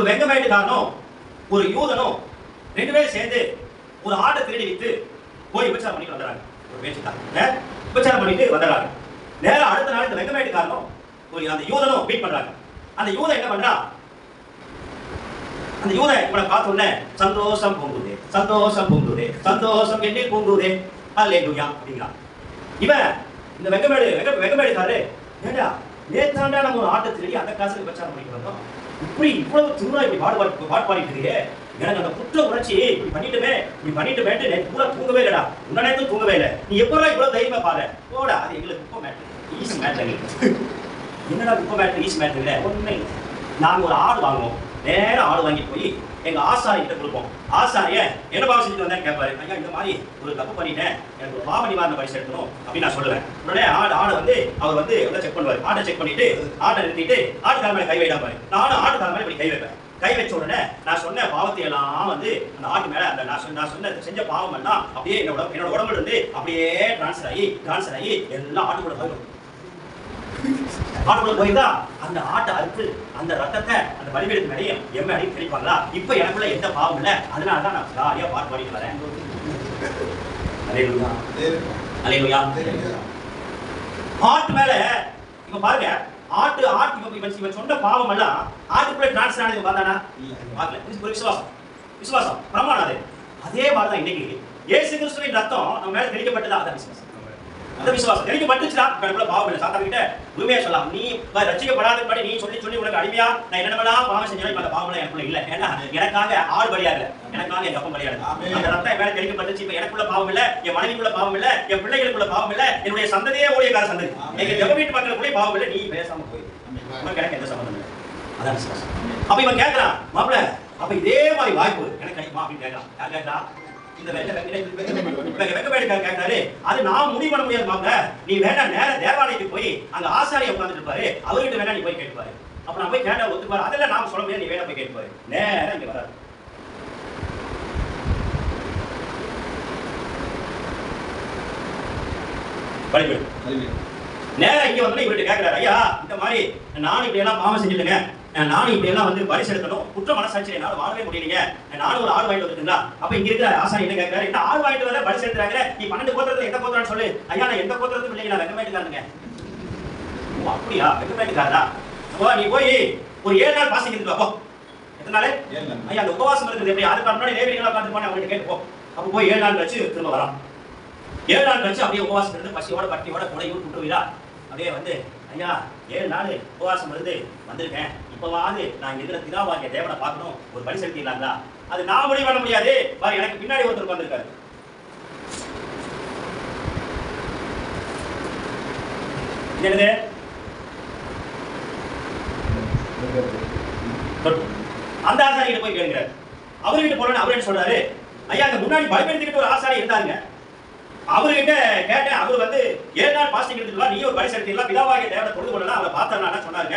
வெங்கமேட்டுக்காரனும் ஒரு யூதனும் 2 பேரும் சேர்ந்து ஒரு ஆட்டை திருடி வித்து போய் விபச்சாரம் பண்ணிட்டு வந்துறாங்க. ஒரு பேச்சுக்காக விபச்சாரம் பண்ணிட்டு வந்துறாங்க. நேரம் அடுத்த நாள் இந்த வெங்கமேட்டுக்காரனும் ஒரு அந்த யூதனும் மீட் பண்றாங்க. அந்த யூதன் என்ன பண்றா, அந்த யூதன் இவனை பார்த்த உடனே சந்தோஷம் பொங்குதே, சந்தோஷம் பொங்குதே, சந்தோஷம் என்னே பொங்குதே, அல்லேலூயா அப்படிங்கிறான். இவன் இந்த வெங்கமேடுக்காரரு, ஏண்டா நேத்தாண்டா நம்ம ஒரு ஆட்டை திருடி அந்த காசுக்கு விபச்சாரம் பண்ணிட்டு வந்தோம், இப்படி இவ்வளவு திருநா இப்படி பாடுபாடிட்டு இருக்கே, எனக்கு அந்த குற்ற உணர்ச்சி இப்படி பண்ணிட்டுமே நேற்று பூரா தூங்கவே இல்லடா, உடனே தூங்கவே இல்லை, நீ எப்படா இவ்வளவு தைரியமா பாரு போடா, அது எங்களுக்கு குப்பை மேட்டர், ஈஸி மேட்டர். என்னடா குப்பை மேட்டர் ஈஸி மேட்டர் இல்லை, ஒண்ணுமே. நாங்க ஒரு ஆடு வாங்குவோம், நேரம் ஆடு வாங்கிட்டு போய் எங்க ஆசாரி கிட்ட கொடுப்போம். ஆசாரிய என்ன பாவம் செஞ்சுட்டு வந்தேன்னு கேட்பாரு. ஐயா இந்த மாதிரி ஒரு தப்பு பண்ணிட்டேன், எனக்கு ஒரு பாவ நிவாரண பரிசு எடுக்கணும் அப்படின்னு நான் சொல்லுவேன். உடனே ஆடை வந்து அவர் வந்து செக் பண்ணுவார். ஆட்டை செக் பண்ணிட்டு ஆட்டை நிறுத்திட்டு ஆட்டுக்கார மேலே கை வைடாப்பாரு. நானும் ஆட்டுக்கார மேலே இப்படி கை வைப்பேன். கை வச்ச உடனே நான் சொன்ன பாவத்தை எல்லாம் வந்து அந்த ஆட்டு மேல அந்த நான் சொன்ன செஞ்ச பாவம் எல்லாம் அப்படியே என்னோட உடம்புல இருந்து அப்படியே டிரான்ஸ்ஃபர் ஆகி எல்லாம் ஆட்டுக்குள்ள போயிடும். ஆட்டுக்குள்ள போயிருந்தா அந்த ஆட்டை அறுத்து அந்த ரத்தத்தை அந்த பலிபீடத்து மேலேயும் எம்மையும் கிடைப்பாங்களா? இப்ப எனக்குள்ள எந்த பாவம் இல்லை, அதனாலதான் நான் ஜாலியா பாட்டு பாடிட்டு வரேன். அல்லேலூயா, அல்லேலூயா. ஆட்டு மேல இப்ப பாருங்க, ஆட்டு இவன் சொன்ன பாவம் எல்லாம் ஆட்டுக்குள்ள டிரான்ஸ்ஃபர் ஆனது பார்த்தானா? விசுவாசம் பிரமாணம். அதே மாதிரிதான் இன்னைக்கு இயேசு கிறிஸ்துவின் ரத்தம் நம்ம மேல தெளிக்கப்பட்டதா? அதான் விசுவாசம். அந்த விசுவாசம் தெளிக்கப்பட்டுச்சுன்னா கடவுள பாவம் இல்லை. சாத்தா கிட்ட உண்மையா சொல்லலாம், நீ ரட்சிக்கப்படாத படி நீ சொல்லி உனக்கு அடிமையா நான் என்னென்னலாம் பாவம் செஞ்சாலும் அந்த பாவம் எனக்குள்ள இல்லை. ஏன்னா எனக்காக ஆள் பலியா இல்லை, எனக்காக என் அப்பம் பலியா இல்லை. அந்த ரத்தம் என் மேல தெளிக்கப்பட்டுச்சு. இப்ப எனக்குள்ள பாவம் இல்லை, என் மனைவிக்குள்ள பாவம் இல்லை, என் பிள்ளைகளுக்குள்ள பாவம் இல்லை, என்னுடைய சந்ததியே ஊழியக்கார சந்ததி, எங்க ஜெப வீட்டு மக்களுக்குள்ளே பாவம் இல்லை. நீ பேசாம போய் உனக்கு எனக்கு எந்த சம்பந்தம் இல்லை. அதான் விசுவாசம். அப்ப இவன் கேட்கிறான், மாப்பிள்ள அப்ப இதே மாதிரி வாய்ப்பு எனக்கு கிடைக்குமா அப்படின்னு கேட்கறான். யார் கேட்கறா? இந்த வெங்கமேடுக்காரர் கேட்கிறாரு. அது நான் முடிவு பண்ண முடியாது மாப்பிள்ள, நீ வேணா நேர தேவாலயத்துக்கு போய் அங்க ஆசாரியை உட்கார்ந்துட்டு இருப்பாரு, அவர்கிட்ட வேணா நீ போய் கேட்டுப்பாரு. அப்ப நான் போய் கேட்டா ஒத்துப்பாரு. அதெல்லாம் நாம சொல்ல முடியாது, நீ வேணா போய் கேட்டுப்பாரு. நேரம் இங்க வராது. நேரம் இங்க வந்து இவர்கிட்ட கேட்கிறாரு, ஐயா இந்த மாதிரி நானும் இப்படி எல்லாம் பாவம் செஞ்சுட்டுங்க, நானும் இப்படி எல்லாம் வந்து பரிசு எடுக்கணும், குற்ற மனசாட்சி என்னால வாழவே முடியலைங்க, நானும் ஒரு ஆடு வாங்கிட்டு வந்துட்டுங்களா? அப்ப இங்க இருக்கிற ஆசாரி என்ன கேட்கிறாரு, இந்த ஆடு வாங்கிட்டு வர பரிசு எடுக்கிறாங்க, நீ 12 கோத்திரத்துல எந்த கோத்திரம்னு சொல்லு. ஐயா நான் எந்த கோத்திரத்தும் இல்லைங்க, நான் வெங்கமேட்டுக்காரனுங்க. ஓ அப்படியா, வெங்கமேட்டுக்காரரா? அப்போ நீ போய் ஒரு 7 நாள் பாசிங் இருக்கு. அப்போ எத்தனை நாள்? ஐயா அந்த உபவாசம் இருக்குது எப்படி? அதுக்கு முன்னாடி லேவியர்களா உட்காந்துருப்பானே அவங்கள்ட்ட கேட்டு போ. அப்போ போய் 7 நாள் கழிச்சு திரும்ப வரான். 7 நாள் கழிச்சு அப்படியே உபவாசம் இருந்து பசியோட பட்டியோட கொடையூர் குட்டுவீரா அப்படியே வந்து, ஐயா 7 நாள் உபவாசம் இருந்து வந்திருக்கேன், இப்பவாது நான் இருக்கிற பிதாவாகிய தேவனை பார்க்கணும், ஒரு பலி செலுத்திடலாங்களா? அது நான் முடிவு பண்ண முடியாது, பாரு எனக்கு பின்னாடி ஒருத்தர் உட்கார்ந்திருக்காரு. என்னது? அந்த ஆசாரி கிட்ட போய் கேட்கிறாரு. அவர்கிட்ட போன அவர் என்ன சொல்றாரு, ஐயா அந்த முன்னாடி பலிபீடத்துக்கிட்ட ஒரு ஆசாரி இருந்தாருங்க, அவர்கிட்ட கேட்டேன், அவர் வந்து 7 நாள் பாஸ்டிங் எடுத்துக்கலாம், நீ ஒரு பலி செலுத்திடலாம், பிதாவாகிய தேவனை தொழுது கொள்ளலாம், அவரை பார்த்தா சொன்னாங்க,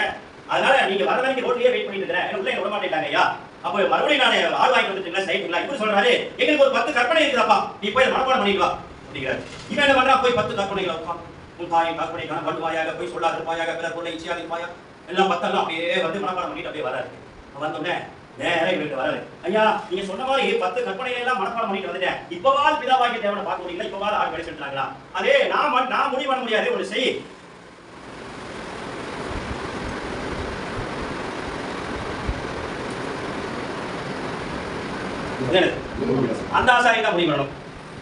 அதனால நீங்க வர வரைக்கும் ரோட்லயே வெயிட் பண்ணிட்டு இருக்கேன், உள்ள விட மாட்டேட்டாங்க ஐயா. அப்ப மறுபடியும் நான் ஆள் வாங்கி வந்துட்டீங்களா சைட்டுங்களா? இவரு சொல்றாரு, எங்களுக்கு ஒரு 10 கற்பனை இருக்குதாப்பா, நீ போய் மனப்பாடம் பண்ணிட்டு வா அப்படிங்கிறாரு. இவன் என்ன பண்றா, போய் 10 கற்பனைகள் வைப்பான். உன் தாயின் கற்பனைக்கான பண்ணுவாயாக, போய் சொல்லாதிருப்பாயாக, பிற பொருளை இச்சையாதிருப்பாயா, எல்லாம் 10 எல்லாம் அப்படியே வந்து மனப்பாடம் பண்ணிட்டு அப்படியே வராரு. வந்தோடனே நேரம் இவருக்கு வராது, ஐயா நீங்க சொன்ன மாதிரி 10 கற்பனைகள் எல்லாம் மனப்பாடம் பண்ணிட்டு வந்துட்டேன், இப்பவாது பிதாவாகிய தேவனை பார்க்க முடியல, இப்பவாது ஆள் பலி செலுத்துறாங்களா? அதே நான் முடிவு பண்ண முடியாது, ஒன்று செய். அந்த ஆசாரி தான் முடிவு பண்ணணும்.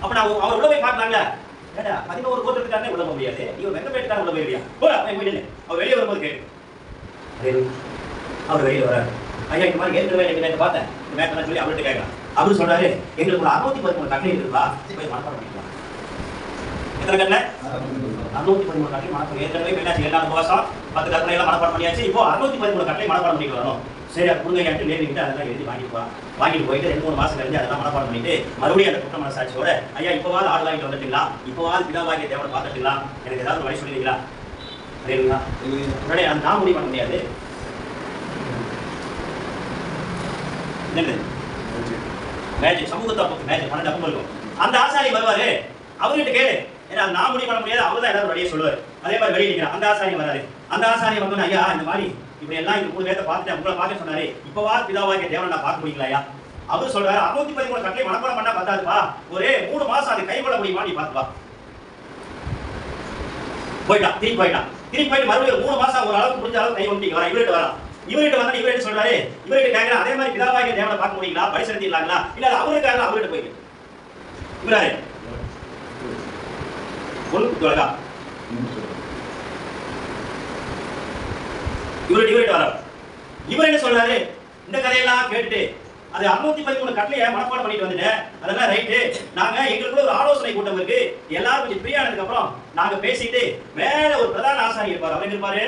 அப்ப நான் அவர் உள்ள போய் பார்க்கலாங்களா? ஏடா 11 கோத்திரத்துக்காரனே உள்ள போக முடியாது, இவர் வெங்கமேட்டுக்காரன் உள்ள போயிருவியா? போயிடு. அவர் வெளியே வரும்போது கேட்டு அவர் வெளியே வர்றாரு. ஐயா இந்த மாதிரி ஏற்கனவே எனக்கு பார்த்தேன் மேட்டெல்லாம் சொல்லி அவர்கிட்ட கேட்கலாம். அவரு சொல்றாரு, எங்களுக்கு ஒரு 613 கட்டளை இருக்குப்பா, போய் மனப்பாடம் பண்ணிக்கலாம். எத்தனை கட்டளை? 613 கட்டளை மனப்பாடம். ஏற்கனவே என்னாச்சு, 7 நாள் உபவாசம் 10 கட்டளை எல்லாம் மனப்பாடம் பண்ணியாச்சு, இப்போ 613 கட்டளை மனப்பாடம் பண்ணிட்டு வரணும். சரி அது கொடுங்க லேவிக்கிட்டு அதெல்லாம் எழுதி வாங்கிட்டு போயிட்டு 2-3 மாசம் கழிஞ்சு அதெல்லாம் மனப்பாடம் பண்ணிட்டு மறுபடியும் அந்த குற்ற மனசாட்சியோட, ஐயா இப்பவாது ஆள் வாங்கிட்டு வந்துட்டீங்களா, இப்பவாது பிதாவாகிய தேவனை பார்த்துட்டீங்களா, எனக்கு ஏதாவது ஒரு வழி சொல்லிடுங்களா? அப்படிங்களா? உடனே அது நான் முடிவு பண்ண முடியாது. மேஜிக் சமூகத்தை மேஜிக் 12 அப்பம் இருக்கும். அந்த ஆசாரி வருவாரு, அவர்கிட்ட கேளு, ஏன்னா நான் முடிவு பண்ண முடியாது, அவர் தான் ஏதாவது வழியை சொல்லுவார். அதே மாதிரி வெளியே நிற்கிறான் அந்த ஆசாரி வராரு. அந்த ஆசாரி வந்து, ஐயா இந்த மாதிரி இப்படி எல்லாம் இந்த 3 பேரை பார்த்துட்டு உங்களை பார்க்க சொன்னாரு. இப்பவா பிதாவாகிய தேவனை நான் பார்க்க முடியலையா? அவர் சொல்றாரு 613 கட்டளை மனப்பாடம் பண்ணா பத்தாதுப்பா, ஒரே 3 மாசம் அதை கைவிட முடியுமா, நீ பார்த்து வா. போயிட்டான், திருப்பி போயிட்டான். திருப்பி போயிட்டு மறுபடியும் 3 மாசம் ஒரு அளவுக்கு முடிஞ்ச அளவுக்கு கை ஒட்டிக்கு வரா. இவர்கிட்ட வரா. இவர்கிட்ட வந்தா இவர்கிட்ட சொல்றாரு, இவர்கிட்ட கேட்கிறேன், அதே மாதிரி பிதாவாகிய தேவனை பார்க்க முடியுங்களா, பலி செலுத்திடலாங்களா? இல்ல அவருக்காக அவர்கிட்ட போயிட்டு இவராரு ஒண்ணு தொலைகா இவர்கிட்ட வர. இவர் என்ன சொல்றாரு, இந்த கதையெல்லாம் கேட்டுட்டு அது 613 கட்டளையை மனப்பாடம் பண்ணிட்டு வந்துட்டேன், அதெல்லாம் ரைட்டு. நாங்க எங்களுக்குள்ள ஒரு ஆலோசனை கூட்டம் இருக்கு, எல்லாரும் கொஞ்சம் ஃப்ரீ ஆனதுக்கு அப்புறம் நாங்க பேசிட்டு மேல ஒரு பிரதான ஆசாரி இருப்பாரு. அவர் இருப்பாரு,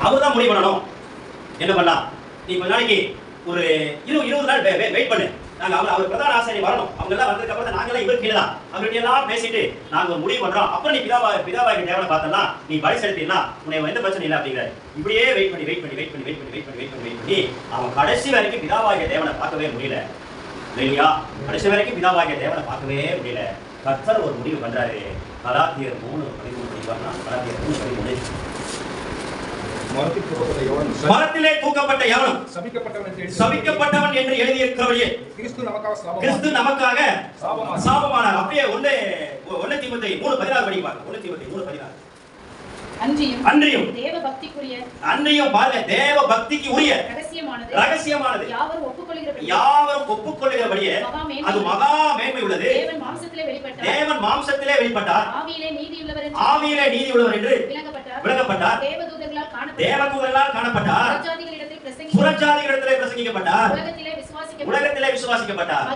அவர்தான் முடிவு பண்ணணும். என்ன பண்ணலாம், நீ கொஞ்ச நாளைக்கு ஒரு 20 நாள் வெயிட் பண்ணு, நாங்க அவர் பிரதான ஆசிரியர் வரணும், அவங்க எல்லாம் வந்ததுக்கு அப்புறம் நாங்கெல்லாம் இவர் கீழே தான், அவர்கிட்ட எல்லாம் பேசிட்டு நாங்க ஒரு முடிவு பண்றோம், அப்புறம் நீ பிதாவாகிய தேவனை பார்த்தலாம், நீ பலி செலுத்திடலாம், உனக்கு எந்த பிரச்சனை இல்லை அப்படிங்கிற. இப்படியே வெயிட் பண்ணி அவன் கடைசி வரைக்கும் பிதாவாகிய தேவனை பார்க்கவே முடியல இல்லையா? கடைசி வரைக்கும் பிதாவாகிய தேவனை பார்க்கவே முடியல. கர்த்தர் ஒரு முடிவு பண்றாரு. கலாத்தியர் 3:13 படிக்கலாம். கலாத்தியர் 3:13 மரத்திலே தூக்கப்பட்ட எவனும் சபிக்கப்பட்டவன் என்று எழுதியிருக்கிறவரையே கிறிஸ்து நமக்காக சாபமானார். அப்படியே 1 தீமோத்தேயு 3:16 படிப்பாங்க. 1 தீமோத்தேயு 3:16 அன்றியும் அன்றியும் பாருங்க, தேவ பக்திக்கு உரிய ரகசியமானது யாவரும் ஒப்புக்கொள்ளுகிறபடியே அது மகா மேன்மை உள்ளது. தேவன் மாம்சத்திலே வெளிப்பட்டார், ஆவியிலே நீதி உள்ளவர் என்று விளங்கப்பட்டார், தேவதூதர்களால் காணப்பட்டார், புறஜாதிகளிடத்திலே பிரசங்கிக்கப்பட்டார், உலகத்திலே விசுவாசிக்கப்பட்டார்,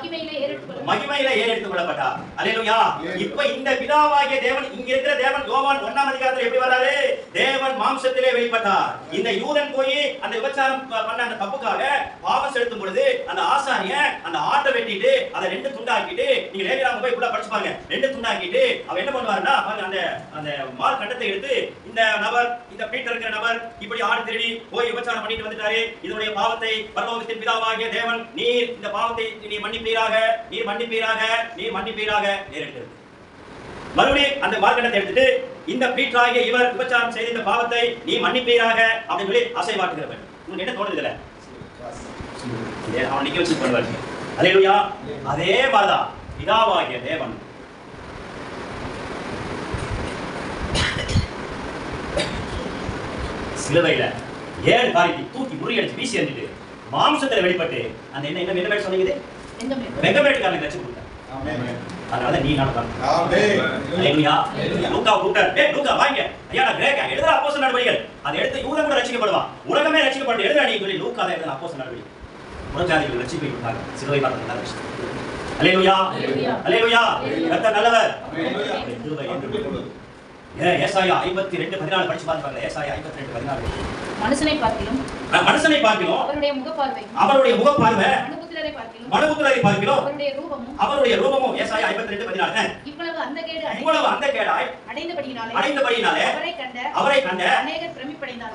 மகிமையிலே ஏறெடுத்துக் கொள்ளப்பட்டார். அல்லேலூயா. இப்ப இந்த பிதாவாகிய தேவன், இங்க இருக்கிற தேவன் யோவான் 1ஆம் அதிகாரத்தில் எப்படி வராரு? தேவன் மாம்சத்திலே வெளிப்பட்டார். இந்த யூதன் போய் அந்த விபச்சாரம் பண்ண அந்த தப்புக்காக பாவம் செலுத்தும் பொழுது அந்த ஆசாரியன் அந்த ஆட்டை வெட்டிட்டு அதை 2 துண்டாக்கிட்டு, நீங்க லேவியராம போய் கூட படிச்சு பாருங்க, 2 துண்டாக்கிட்டு அவன் என்ன பண்ணுவாருன்னா, அந்த அந்த மார் கட்டத்தை எடுத்து, இந்த நபர், இந்த பீட்டர் இருக்கிற நபர் இப்படி ஆடு திருடி போய் விபச்சாரம் பண்ணிட்டு வந்துட்டாரு, இதனுடைய பாவத்தை பரலோகத்தின் பிதாவாகிய தேவன் நீர் இந்த பாவத்தை நீர் மன்னிப்பீராக, நீர் மன்னிப்பீராக, நீர் மன்னிப்பீராக நேரிட்டு மறுபடியும் அந்த மார்க்கெட்டை எடுத்துட்டு, இந்த பீட்டராகிய இவர் விபச்சாரம் செய்த இந்த பாவத்தை நீ மன்னிப்பீராக அப்படின்னு சொல்லி அசைவாட்டுகிறவன். உங்களுக்கு என்ன தோணுது இல்ல? அவன் நிக்க வச்சு பண்ணுவாரு. அல்லேலூயா. அதே மாதிரிதான் பிதாவாகிய தேவன் சிலுவையில 7 காரியத்தை தூக்கி முறியடிச்சு வீசி எறிஞ்சிட்டு மாம்சத்துல வெளிப்பட்டு அந்த என்ன பேர் சொன்னீங்க? வெங்கமேட்டுக்காரனுக்கு ரட்சிப்பு கொடுத்தார். அதனால நீ நான் அல்லேலூயா. லூக்கா கூப்பிட்டார், டேய் லூக்கா வாங்க, ஐயா நான் கிரேக்க எழுதுற அப்போஸ்தலர் நடவடிக்கைகள், அதை எடுத்து யூதன் கூட ரட்சிக்கப்படுவான், உலகமே ரட்சிக்கப்பட்டு எழுதுற நீ சொல்லி லூக்கா தான் எழுதுற அப்போஸ்தலர் நடவடிக்கைகள். புறஜாதிகள் ரட்சிப்பை கொடுத்தாங்க, சிலுவை பார்த்தது. அல்லேலூயா, அல்லேலூயா. கர்த்தர் நல்லவர். ஏசாயா 52:14 படிச்சு பாருங்க. ஏசாயா 52:14 மனுஷனை பார்க்கிலும் அவருடைய முகப்பார்வை மனுபுத்திரரை பார்க்கிலும் அவருடைய ரூபமும். ஏசாயா 52:14 இவ்வளவு அந்த கேடாய் அடைந்தபடியினாலே அவரை கண்ட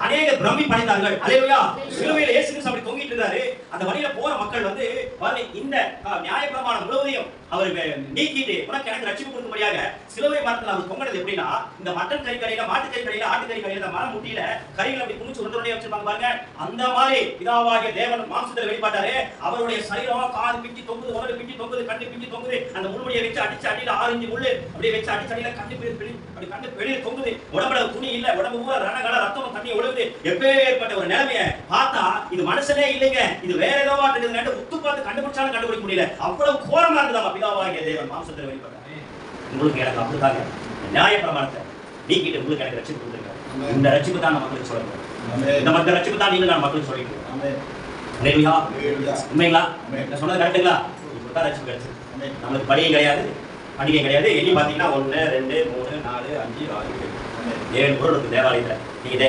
அநேகர் பிரமிப்படைந்தார்கள். அல்லேலூயா. சிலுவையில் இயேசு கிறிஸ்து அப்படி தொங்கிட்டு இருந்தாரு. அந்த வழியில போற மக்கள் வந்து இந்த நியாயப்பிரமாணம் முழுவதையும் அவர் நீக்கிட்டு உனக்கு எனக்கு ரட்சிப்பு கொடுக்கும்படியாக சிலுவை மரத்தில் அவர் தொங்கினது எப்படின்னா, இந்த மட்டன் கறி கடையில, மாட்டு கறி கடையில, ஆட்டு கறி கடையில மரம் முட்டியில கறிகள் அப்படி குமிச்சு உருண்டையா வச்சிருப்பாங்க பாருங்க. அந்த மாதிரி பிதாவாகிய தேவன் மாம்சத்தில் வெளிப்பட்டாரு. அவருடைய சரீரம் காது பிஞ்சி தொங்குது, உடல் பிஞ்சி தொங்குது, கண்ணு பிஞ்சி தொங்குது. அந்த முள்முடியை வச்சு அடிச்சு அடியில 6 இன்ச் முள்ளு அப்படியே வச்சு அடிச்சு அடியில கண்ணு அப்படி கண்ணு வெளியே தொங்குது. உடம்புல துணி இல்ல, உடம்பு பூரா ரணகல ரத்தம் தண்ணி ஒழுகுது. எப்பேற்பட்ட ஒரு நிலைமையை பார்த்தா இது மனுஷனே இல்லைங்க, இது வேற ஏதோ இருக்குதுன்னு உத்து பார்த்து கண்டுபிடிச்சாலும் கண்டுபிடிக்க முடியல. அவ்வளவு கோரமா இருக்குதா பிதாவாகிய தேவன் மாம்சத்தில் வெளிப்பட்டார். உங்களுக்கு எனக்கு அப்படித்தாங்க நியாயப்பிரமாணத்தை நீக்கிட்டு உங்களுக்கு எனக்கு ரட்சிப்பு கொடுத்துருக்காரு. இந்த ரட்சிப்பு தான் நம்ம மக்களுக்கு சொல்லணும். இந்த மற்ற ரட்சிப்பு தான் நீங்க நான் மக்களுக்கு சொல்லிட்டு உண்மைங்களா? நான் சொன்னது கரெக்டுங்களா? இப்பதான் ரட்சிப்பு கிடைச்சது. நம்மளுக்கு பண்டிகை கிடையாது, பண்டிகை கிடையாது. எண்ணி பார்த்தீங்கன்னா 1, 2, 3, 4, 5, 6, 7 பொருள் இருக்கு தேவாலயத்தில்.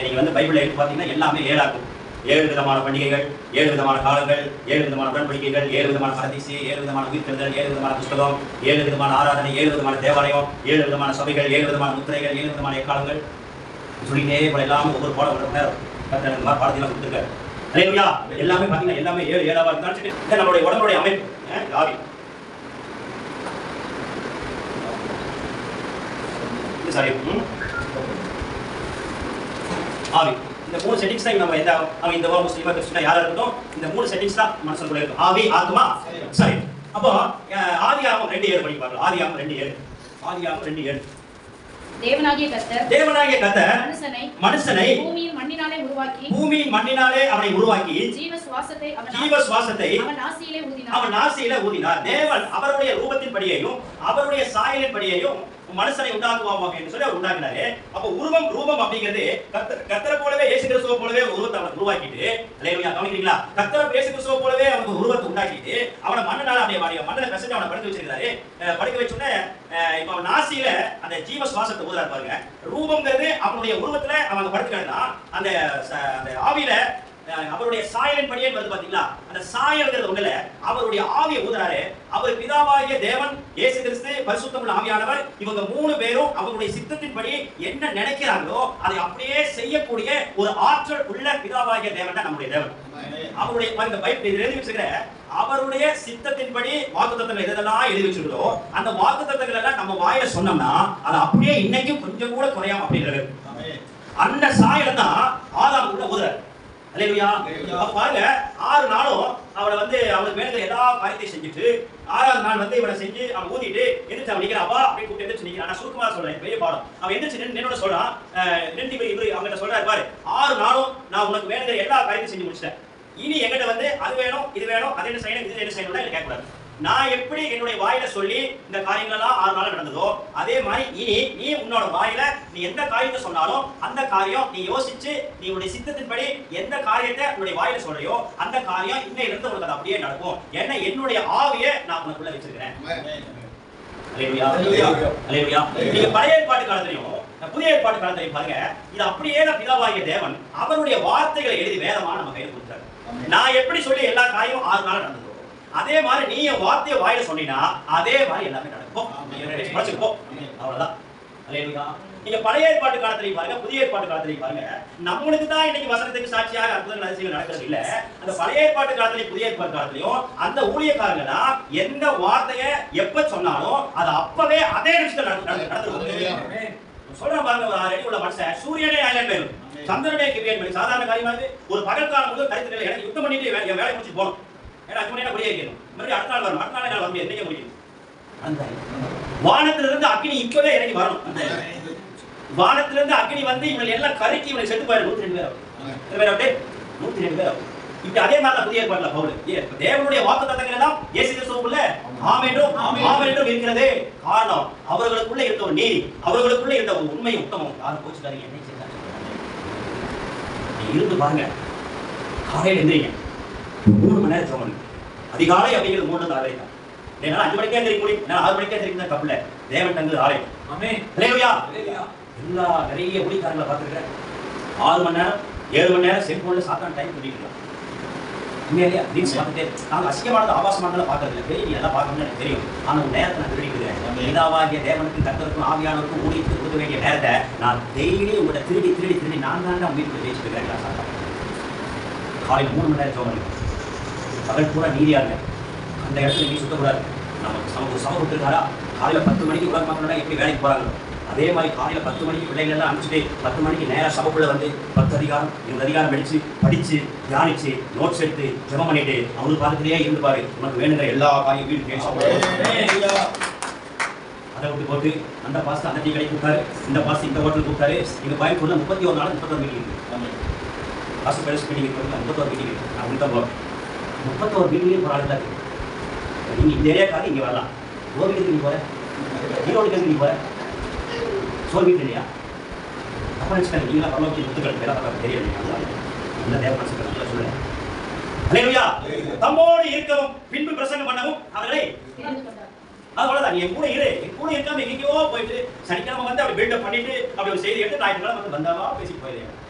நீங்க வந்து பைபிள்ல எடுத்து பார்த்தீங்கன்னா எல்லாமே 7 ஆகும். 7 விதமான பண்டிகைகள், 7 விதமான காலங்கள், 7 விதமான உடன்படிக்கைகள், 7 விதமான பரதீசு, 7 விதமான உயிர்த்தெழுதல், 7 விதமான புஸ்தகம், 7 விதமான ஆராதனை, 7 விதமான தேவாலயம், 7 விதமான சபைகள், 7 விதமான முத்திரைகள், 7 விதமான எக்காலங்கள் சொல்லிட்டே போல எல்லாமே ஒவ்வொரு பாடம் ஒரு நேரம் பாடத்திலாம் கொடுத்துருக்காரு. அல்லேலூயா. எல்லாமே பார்த்தீங்கன்னா எல்லாமே 7 7 நம்மளுடைய உடம்புடைய அமைப்பு ஆவி சாரி ஆவி. இந்த 3 செட்டிங்ஸ் தான் நம்ம அவன் இந்த முஸ்லீமா கிறிஸ்டினா யாரா இருக்கட்டும் இந்த 3 செட்டிங்ஸ் தான் மனசுக்குள்ள இருக்கும். ஆவி, ஆத்மா, சரி. அப்போ ஆதியாகமம் 2:7 படிக்க பார்க்கலாம். ஆதியாகமம் 2:7. ஆதியாகமம் 2:7. தேவனாகிய கர்த்தர் மனுஷனை பூமியின் மண்ணினாலே அவனை உருவாக்கி ஜீவ சுவாசத்தை அவன் நாசியிலே ஊதினார். தேவன் அவருடைய ரூபத்தின்படியையும் அவருடைய சாயலின்படியையும் மனுஷனை உண்டாக்குவாங்க என்று சொல்லி அவர் உண்டாக்கினாரு. அப்ப ரூபம் அப்படிங்கிறது கர்த்தரை போலவே இயேசு கிறிஸ்துவை போலவே உருவத்தை அவன் உருவாக்கிட்டு, அல்லேலூயா, கவனிக்கிறீங்களா? கர்த்தரை இயேசு கிறிஸ்துவை போலவே அவனுக்கு உருவத்தை உண்டாக்கிட்டு அவனை மண்ணனால அப்படியே மண்ணனை கசஞ்சு அவனை படுக்க வச்சிருக்காரு. படுக்க வச்சோன்னே இப்ப அவன் நாசியில அந்த ஜீவ சுவாசத்தை ஊதுறாரு பாருங்க. ரூபம்ங்கிறது அவனுடைய உருவத்துல அவன் படுத்துக்கிட்டா அந்த ஆவியில அவருடைய சாயலின் படியே வருது பாத்தீங்களா? அந்த சாயல்ங்கிறது ஒண்ணுல அவருடைய ஆவியை ஊதுறாரு. அவர் பிதாவாகிய தேவன், இயேசு கிறிஸ்து, பரிசுத்தமுள்ள ஆவியானவர், இவங்க 3 பேரும் அவருடைய சித்தத்தின்படி என்ன நினைக்கிறாங்களோ அதை அப்படியே செய்யக்கூடிய ஒரு ஆற்றல் உள்ள பிதாவாகிய தேவன் தான் நம்முடைய தேவன். அவருடைய இந்த பைபிள் எழுதி வச்சிருக்கிற அவருடைய சித்தத்தின்படி வாக்குத்தத்தங்கள் எதெல்லாம் எழுதி வச்சிருக்கோ அந்த வாக்குத்தத்தங்கள் எல்லாம் நம்ம வாயில சொன்னோம்னா அது அப்படியே இன்னைக்கும் கொஞ்சம் கூட குறையாம அப்படின்றது. அந்த சாயல் தான் ஆதாம் கூட ஊதுறாரு. அல்லேலூயா. பாருங்க 6 நாளும் அவளை அவளுக்கு வேணுங்கிற எல்லா காரியத்தையும் செஞ்சுட்டு 6ஆவது நாள் இவனை செஞ்சு அவன் ஊதிட்டு எந்திரிச்சு அவன் நிக்கிறான். அப்பா அப்படின்னு கூப்பிட்டு எந்திரிச்சு நிக்கிறான். நான் சுருக்கமா சொல்றேன், பெரிய பாடம். அவன் எந்திரிச்சு நின்னோட சொல்றான், இவரு அவங்ககிட்ட சொல்றாரு, பாரு 6 நாளும் நான் உனக்கு வேணுங்கிற எல்லா காரியத்தையும் செஞ்சு முடிச்சிட்டேன். இனி எங்கிட்ட அது வேணும் இது வேணும் அது என்ன செய்யணும் இது என்ன செய்யணும் கேட்கக்கூடாது. நான் எப்படி என்னுடைய வாயில சொல்லி இந்த காரியங்கள் எல்லாம் 6 நாள் நடந்ததோ அதே மாதிரி இனி நீ உன்னோட வாயில நீ எந்த காரியத்தை சொன்னாலும் அந்த காரியம் நீ யோசிச்சு நீ உன்னுடைய சித்தத்தின்படி எந்த காரியத்தை உன்னுடைய வாயில சொல்றியோ அந்த காரியம் இன்னையிலிருந்து உனக்கு அது அப்படியே நடக்கும். ஏன்னா என்னுடைய ஆவியை நான் உனக்குள்ள வச்சிருக்கிறேன். அல்லேலூயா, அல்லேலூயா. நீங்க பழைய ஏற்பாட்டு காலத்திலையும் புதிய ஏற்பாட்டு காலத்திலையும் பாருங்க, இது அப்படியே தான் பிதாவாகிய தேவன் அவருடைய வார்த்தைகளை எழுதி வேதமா நம்ம கையில கொடுத்தாரு. நான் எப்படி சொல்லி எல்லா காரியமும் 6 நாள் நடந்ததோ அதே மாதிரி நீ என் வார்த்தையை வாயில சொன்னீங்கன்னா அதே மாதிரி எல்லாமே நடக்கும். அவ்வளவுதான். அல்லேலூயா. நீங்க பழைய ஏற்பாட்டு காலத்திலையும் பாருங்க புதிய ஏற்பாட்டு காலத்திலையும் பாருங்க, நம்மளுக்கு தான் இன்னைக்கு வசனத்துக்கு சாட்சியாக அற்புதங்கள் அதிசயங்கள் நடக்கிறது இல்ல. அந்த பழைய ஏற்பாட்டு காலத்திலையும் புதிய ஏற்பாட்டு காலத்திலையும் அந்த ஊழியக்காரங்க தான் எந்த வார்த்தையை எப்ப சொன்னாலும் அது அப்பவே அதே நிமிஷத்துல நடந்து சொல்றேன் பாருங்க. ஒரு ரெடி உள்ள மனுஷன் சூரியனே ஆயிரம் பேரும் சந்திரனே கிரியேட் பண்ணி சாதாரண காரியமா ஒரு பகல் காலம் முழு கருத்து எனக்கு யுத்தம் பண்ணிட்டு என் வேலை முடிச்சு போகணும். ஏன்னா 5 மணி நேரம் வெளியே இருக்கணும். மறுபடியும் அடுத்த நாள் வரணும். அடுத்த நாள் வர முடியாது. என்னைக்கு முடியும்? அந்த வானத்திலிருந்து அக்னி இப்பவே இறங்கி வரணும். வானத்திலிருந்து அக்னி இவங்க எல்லாம் கருக்கி இவனை செத்து போயிடும். 102 பேர் அப்படியே 102 பேர். இப்ப அதே மாதிரி புதிய ஏற்பாட்டுல பவுல் தேவனுடைய வாக்குத்தத்தங்கள் எல்லாம் இயேசு கிறிஸ்துவுக்குள்ள ஆம் என்றும் இருக்கிறது. காரணம் அவர்களுக்குள்ள இருந்த ஒரு நீதி, அவர்களுக்குள்ள இருந்த ஒரு உண்மை உத்தமம். யாரும் கோச்சுக்காரங்க என்ன செய்தாங்க இருந்து பாருங்க. காலையில் எந்திரிங்க 3 மணி நேரம் சோமன் அதிகாலை அப்படிங்கிறது 3 6 தான். என்னால 5 மணிக்கே எந்திரிக்க முடியும், என்னால 6 மணிக்கே எந்திரிக்க தப்புல. தேவன் தந்தது ஆலயம். ஆமென். அல்லேலூயா. எல்லா நிறைய ஊழியக்காரங்களை பார்த்துருக்கேன் 6 மணி நேரம் 7 மணி நேரம் செல்போன்ல சாத்தான் டைம் பண்ணிட்டு உண்மையிலேயே ரீல்ஸ் பார்த்துட்டு நாங்கள் அசிங்கமானது ஆபாசமானதெல்லாம் பார்க்கறது இல்லை. பெரிய எல்லாம் பார்க்கணும்னு எனக்கு தெரியும். ஆனால் உங்கள் நேரத்தை நான் திருடிக்கிறேன். பிதாவாகிய தேவனுக்கு கர்த்தருக்கும் ஆவியானவருக்கும் ஊழியத்துக்கு கொடுக்க வேண்டிய நேரத்தை நான் டெய்லி உங்களை திருடி நான் தான் உங்கள் வீட்டுக்கு பேசிட்டு இருக்கேன். சாத்தான் காலையில் 3 மணி நேரம் சோமன் பகல் பூரா நீதியா இருங்க. அந்த இடத்துல நீ சுத்தக்கூடாது. நமக்கு சம கொடுத்துருக்காரா? காலையில் 10 மணிக்கு உலக மக்களோட எப்படி வேலைக்கு போறாங்க அதே மாதிரி காலையில் 10 மணிக்கு பிள்ளைகள் எல்லாம் அனுப்பிச்சுட்டு 10 மணிக்கு நேராக சபைக்குள்ள 10 அதிகாரம் 20 அதிகாரம் படிச்சு தியானிச்சு நோட்ஸ் எடுத்து ஜெபம் பண்ணிட்டு அவனுக்கு பக்கத்திலேயே இருந்து பாரு. உனக்கு வேணுங்கிற எல்லா காரியம் வீடு கேட்டு அதை விட்டு போட்டு அந்த பாஸ்ட் அந்த டீ கடைக்கு கூப்பிட்டாரு, இந்த பாஸ்ட் இந்த ஹோட்டலுக்கு கூப்பிட்டாரு. எங்க கோயம்புத்தூர்ல 31 நாள் 31 மீட்டிங் இருக்கு. பாஸ்ட் பேரஸ் மீட்டிங் இருக்கு, 31 மீட்டிங் இருக்கு. நான் உள்ள போறேன் 31 மீட்டிங்லேயும் ஒரு ஆள் தான் இருக்கு. நீங்க இந்த ஏரியாக்காக இங்க வரலாம். கோவிலுக்கு நீ போற, ஈரோடுக்கு நீ போற, சோல் வீட்டு இல்லையா? அப்போ நினைச்சுக்காங்க நீங்களா பரவாயில்ல முத்துக்கள் வேலை பார்க்க தெரியல. இந்த தேவ மனசுக்கு நல்லா சொல்லுங்க. அல்லேலூயா. தம்மோடு இருக்கவும் பின்பு பிரசங்கம் பண்ணவும் அவர்களை அவ்வளவுதான். நீ என் கூட இரு, என் கூட இருக்காம எங்கேயோ போயிட்டு சனிக்கிழமை அப்படி பில்டப் பண்ணிட்டு அப்படி ஒரு செய்தி எடுத்து ஞாயிற்றுக்கிழமை வந்தாவா பேசிட்டு போயிருக்கேன்.